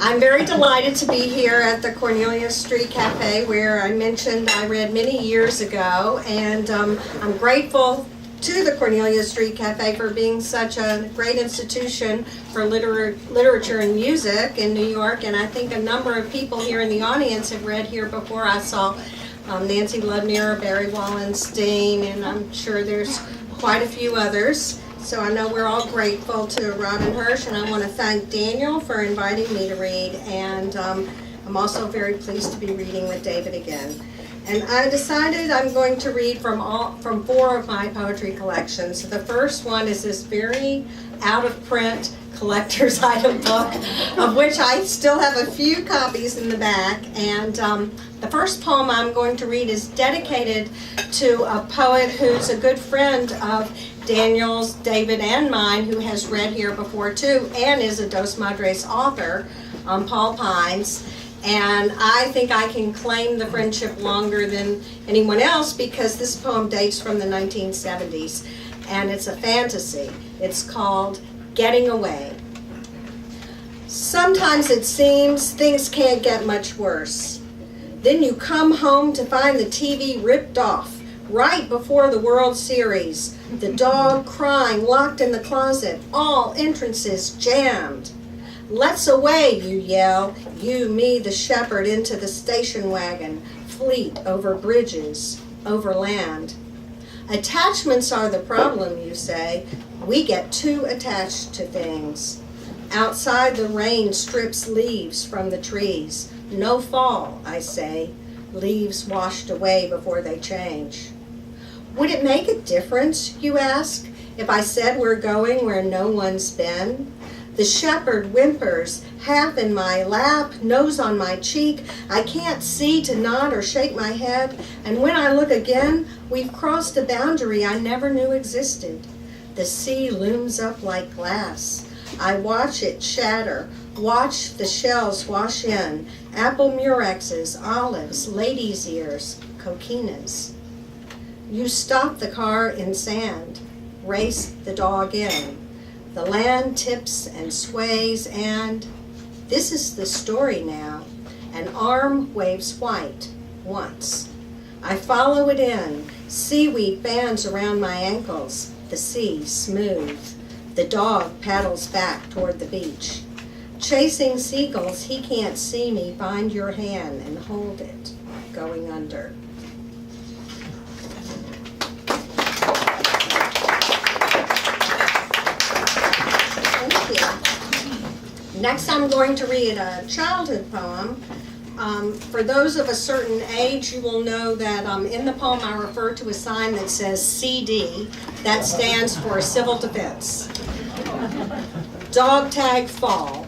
I'm very delighted to be here at the Cornelia Street Café, where I mentioned I read many years ago, and I'm grateful to the Cornelia Street Café for being such a great institution for literature and music in New York, and I think a number of people here in the audience have read here before. I saw Nancy Ludmere, Barry Wallenstein, and I'm sure there's quite a few others. So I know we're all grateful to Robin Hirsch, and I want to thank Daniel for inviting me to read, and I'm also very pleased to be reading with David again. And I decided I'm going to read from four of my poetry collections. The first one is this very out-of-print collector's item book, of which I still have a few copies in the back. And the first poem I'm going to read is dedicated to a poet who's a good friend of Daniel's, David, and mine, who has read here before too, and is a Dos Madres author, Paul Pines. And I think I can claim the friendship longer than anyone else because this poem dates from the 1970s, and it's a fantasy. It's called Getting Away. Sometimes it seems things can't get much worse. Then you come home to find the TV ripped off right before the World Series, the dog crying, locked in the closet, all entrances jammed. Let's away, you yell, you, me, the shepherd, into the station wagon, fleet over bridges, over land. Attachments are the problem, you say. We get too attached to things. Outside, the rain strips leaves from the trees. No fall, I say, leaves washed away before they change. Would it make a difference, you ask, if I said we're going where no one's been? The shepherd whimpers, half in my lap, nose on my cheek. I can't see to nod or shake my head, and when I look again, we've crossed a boundary I never knew existed. The sea looms up like glass. I watch it shatter, watch the shells wash in, apple murexes, olives, ladies' ears, coquinas. You stop the car in sand, race the dog in. The land tips and sways, and this is the story now. An arm waves white once. I follow it in. Seaweed bands around my ankles. The sea smooth. The dog paddles back toward the beach. Chasing seagulls, he can't see me. Find your hand and hold it, going under. Next, I'm going to read a childhood poem. For those of a certain age, you will know that in the poem I refer to a sign that says CD. That stands for Civil Defense. Dog Tag Fall.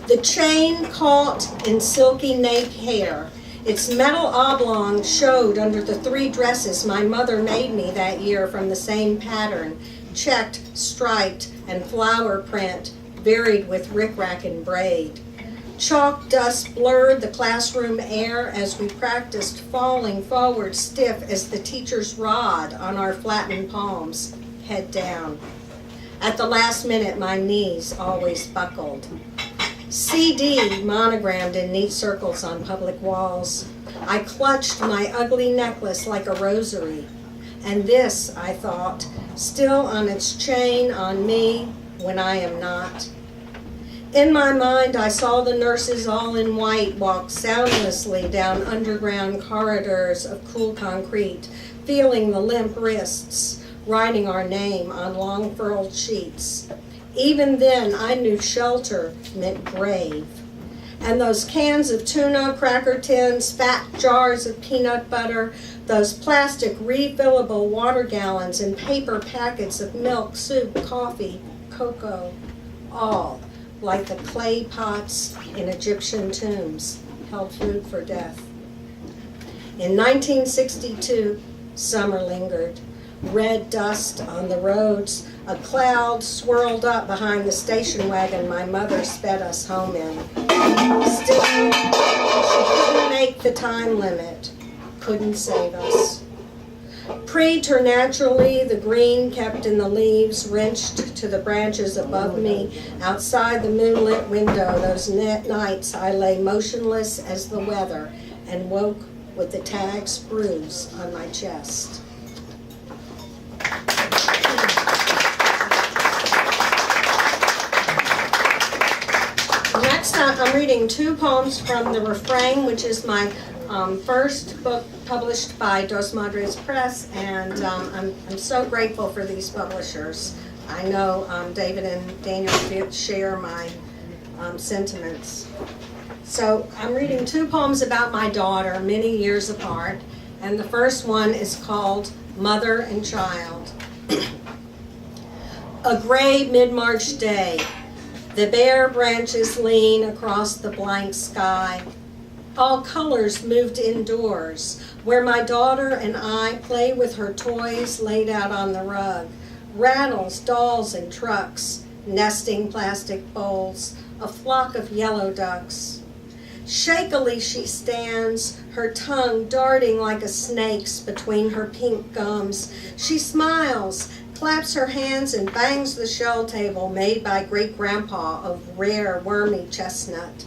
The chain caught in silky nape hair. Its metal oblong showed under the 3 dresses my mother made me that year from the same pattern, checked, striped, and flower print, varied with rickrack and braid. Chalk dust blurred the classroom air as we practiced falling forward stiff as the teacher's rod on our flattened palms, head down. At the last minute, my knees always buckled. CD monogrammed in neat circles on public walls. I clutched my ugly necklace like a rosary. And this, I thought, still on its chain on me, when I am not. In my mind, I saw the nurses all in white walk soundlessly down underground corridors of cool concrete, feeling the limp wrists, writing our name on long furled sheets. Even then, I knew shelter meant grave. And those cans of tuna, cracker tins, fat jars of peanut butter, those plastic refillable water gallons and paper packets of milk, soup, coffee, cocoa, all, like the clay pots in Egyptian tombs, held food for death. In 1962, summer lingered. Red dust on the roads, a cloud swirled up behind the station wagon my mother sped us home in. Still, she couldn't make the time limit, couldn't save us. Preternaturally, the green kept in the leaves wrenched to the branches above me. Outside the moonlit window, those nights I lay motionless as the weather and woke with the tag's bruise on my chest. Next, I'm reading two poems from The Refrain, which is my first book published by Dos Madres Press, and I'm so grateful for these publishers. I know David and Daniel share my sentiments. So I'm reading two poems about my daughter, many years apart, and the first one is called Mother and Child. A gray mid-March day, the bare branches lean across the blank sky. All colors moved indoors, where my daughter and I play with her toys laid out on the rug. Rattles, dolls, and trucks, nesting plastic bowls, a flock of yellow ducks. Shakily she stands, her tongue darting like a snake's between her pink gums. She smiles, claps her hands, and bangs the shell table made by great-grandpa of rare, wormy chestnut.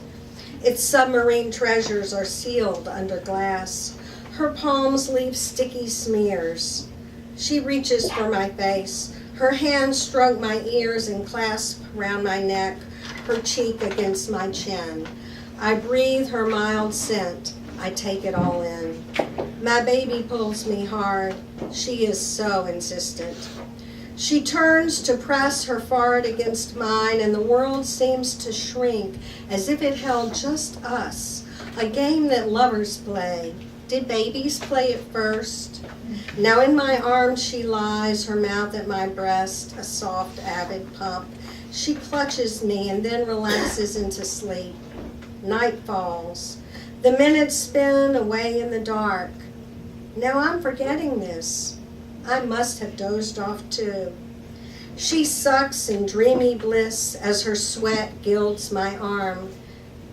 Its submarine treasures are sealed under glass. Her palms leave sticky smears. She reaches for my face. Her hands stroke my ears and clasp round my neck, her cheek against my chin. I breathe her mild scent. I take it all in. My baby pulls me hard. She is so insistent. She turns to press her forehead against mine, and the world seems to shrink as if it held just us, a game that lovers play. Did babies play it first? Now in my arms she lies, her mouth at my breast, a soft, avid pump. She clutches me and then relaxes into sleep. Night falls. The minutes spin away in the dark. Now I'm forgetting this. I must have dozed off too. She sucks in dreamy bliss as her sweat gilds my arm.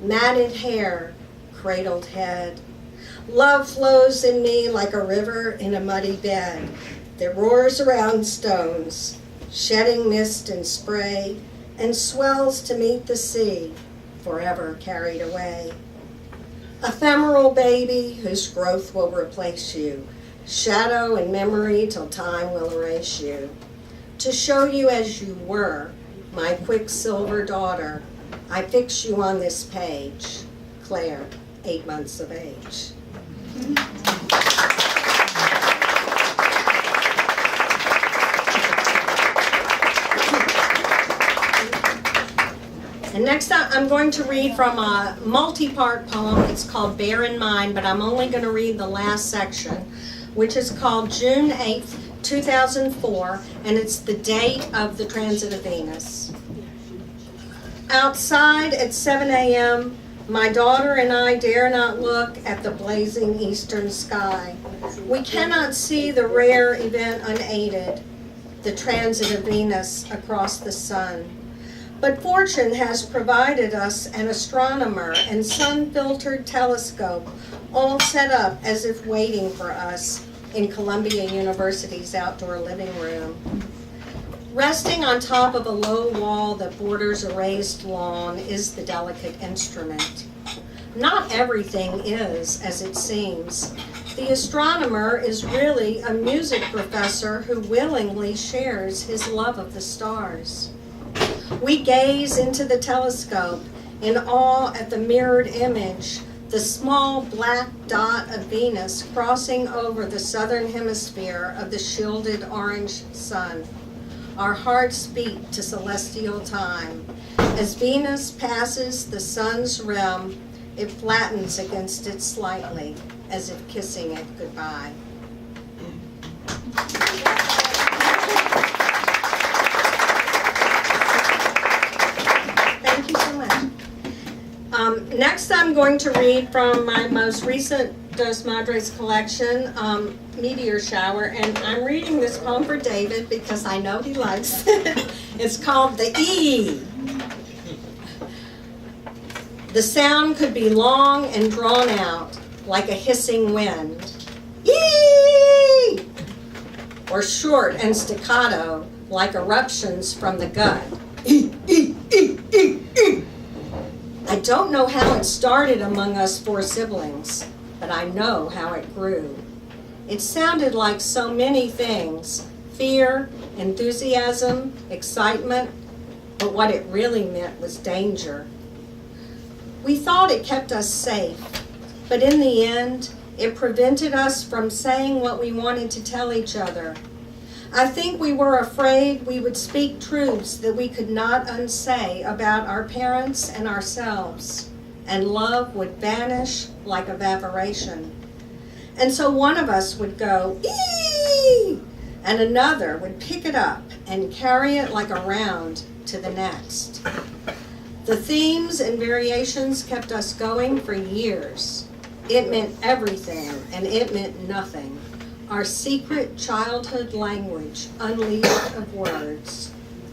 Matted hair, cradled head. Love flows in me like a river in a muddy bed that roars around stones, shedding mist and spray, and swells to meet the sea, forever carried away. Ephemeral baby whose growth will replace you, shadow and memory till time will erase you. To show you as you were, my quicksilver daughter, I fix you on this page. Claire, 8 months of age. And next up, I'm going to read from a multi-part poem. It's called Bear in Mind, but I'm only going to read the last section, which is called June 8th, 2004, and it's the date of the transit of Venus. Outside at 7 a.m., my daughter and I dare not look at the blazing eastern sky. We cannot see the rare event unaided, the transit of Venus across the sun. But fortune has provided us an astronomer and sun-filtered telescope, all set up as if waiting for us in Columbia University's outdoor living room. Resting on top of a low wall that borders a raised lawn is the delicate instrument. Not everything is as it seems. The astronomer is really a music professor who willingly shares his love of the stars. We gaze into the telescope in awe at the mirrored image, the small black dot of Venus crossing over the southern hemisphere of the shielded orange sun. Our hearts beat to celestial time. As Venus passes the sun's rim, it flattens against it slightly, as if kissing it goodbye. Thank you so much. Next, I'm going to read from my most recent Dos Madres collection, Meteor Shower, and I'm reading this poem for David because I know he likes it. It's called The E. The sound could be long and drawn out, like a hissing wind. Eee! or short and staccato like eruptions from the gut. I don't know how it started among us 4 siblings, but I know how it grew. It sounded like so many things: fear, enthusiasm, excitement, but what it really meant was danger. We thought it kept us safe, but in the end, it prevented us from saying what we wanted to tell each other. I think we were afraid we would speak truths that we could not unsay about our parents and ourselves, and love would vanish like evaporation. And so one of us would go, "Ee!" and another would pick it up and carry it like a round to the next. The themes and variations kept us going for years. It meant everything and it meant nothing. Our secret childhood language unleashed of words,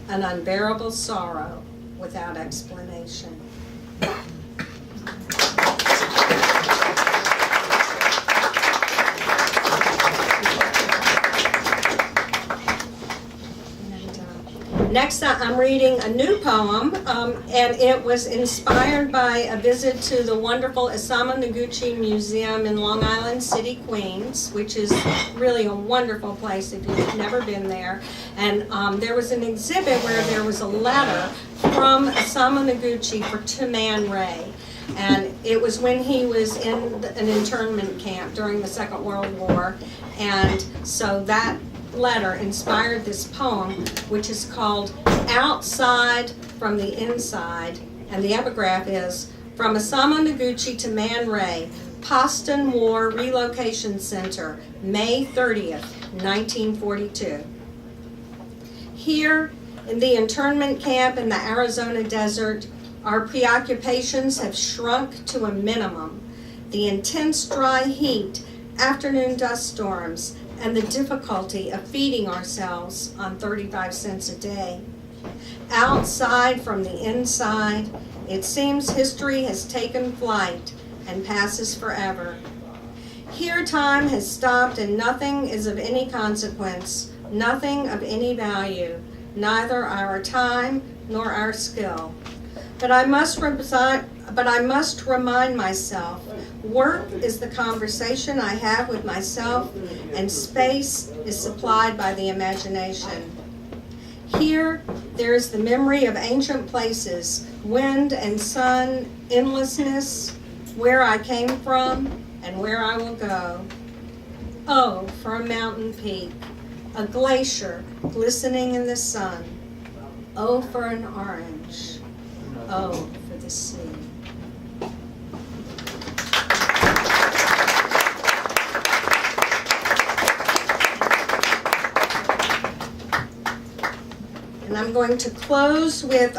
an unbearable sorrow without explanation. Next, I'm reading a new poem, and it was inspired by a visit to the wonderful Isamu Noguchi Museum in Long Island City, Queens, which is really a wonderful place if you've never been there. And there was an exhibit where there was a letter from Isamu Noguchi to Man Ray. And it was when he was in an internment camp during the Second World War. And so that letter inspired this poem, which is called Outside from the Inside, and the epigraph is, "From Isamu Noguchi to Man Ray, Poston War Relocation Center, May 30th, 1942. Here, in the internment camp in the Arizona desert, our preoccupations have shrunk to a minimum. The intense dry heat, afternoon dust storms, and the difficulty of feeding ourselves on 35 cents a day. Outside from the inside, it seems history has taken flight and passes forever. Here time has stopped and nothing is of any consequence, nothing of any value, neither our time nor our skill. But I must remind myself, work is the conversation I have with myself, and space is supplied by the imagination. Here, there is the memory of ancient places, wind and sun, endlessness, where I came from and where I will go. Oh, for a mountain peak, a glacier glistening in the sun. Oh, for an orange. Oh, for the sea." And I'm going to close with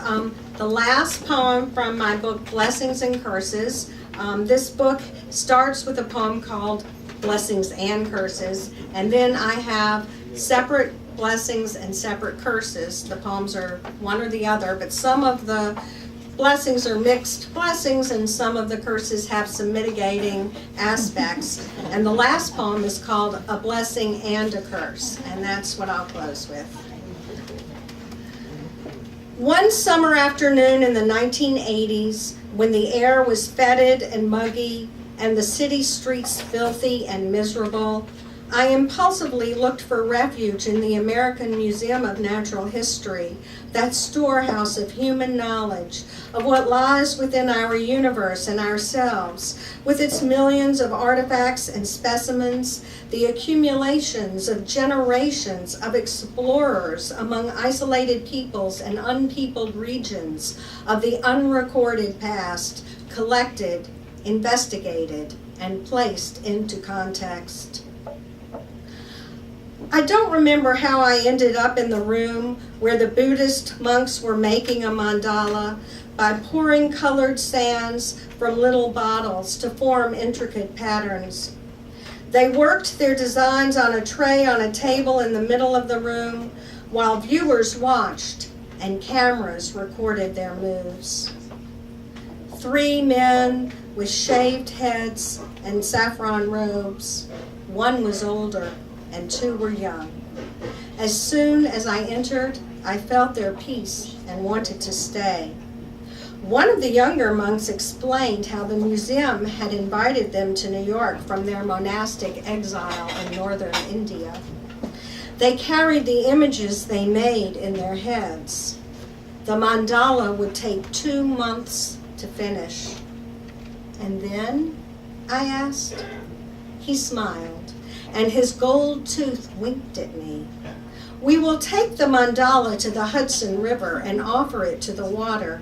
the last poem from my book, Blessings and Curses. This book starts with a poem called Blessings and Curses, and then I have separate blessings and separate curses. The poems are one or the other, but some of the blessings are mixed blessings and some of the curses have some mitigating aspects. And the last poem is called A Blessing and a Curse, and that's what I'll close with. One summer afternoon in the 1980s, when the air was fetid and muggy and the city streets filthy and miserable, I impulsively looked for refuge in the American Museum of Natural History, that storehouse of human knowledge, of what lies within our universe and ourselves, with its millions of artifacts and specimens, the accumulations of generations of explorers among isolated peoples and unpeopled regions, of the unrecorded past, collected, investigated, and placed into context. I don't remember how I ended up in the room where the Buddhist monks were making a mandala by pouring colored sands from little bottles to form intricate patterns. They worked their designs on a tray on a table in the middle of the room while viewers watched and cameras recorded their moves. 3 men with shaved heads and saffron robes. One was older and 2 were young. As soon as I entered, I felt their peace and wanted to stay. One of the younger monks explained how the museum had invited them to New York from their monastic exile in northern India. They carried the images they made in their heads. The mandala would take 2 months to finish. And then, I asked. He smiled, and his gold tooth winked at me. We will take the mandala to the Hudson River and offer it to the water.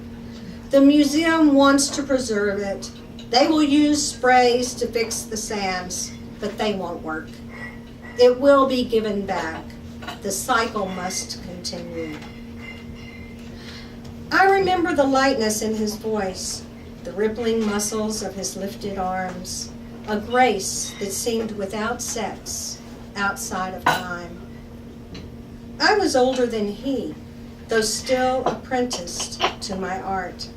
The museum wants to preserve it. They will use sprays to fix the sands, but they won't work. It will be given back. The cycle must continue. I remember the lightness in his voice, the rippling muscles of his lifted arms, a grace that seemed without sex, outside of time. I was older than he, though still apprenticed to my art.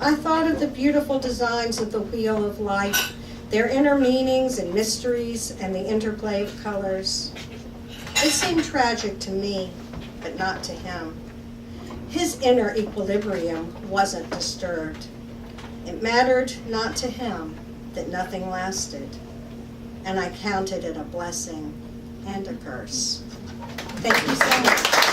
I thought of the beautiful designs of the Wheel of Life, their inner meanings and mysteries, and the interplay of colors. It seemed tragic to me, but not to him. His inner equilibrium wasn't disturbed. It mattered not to him that nothing lasted, and I counted it a blessing and a curse. Thank you so much.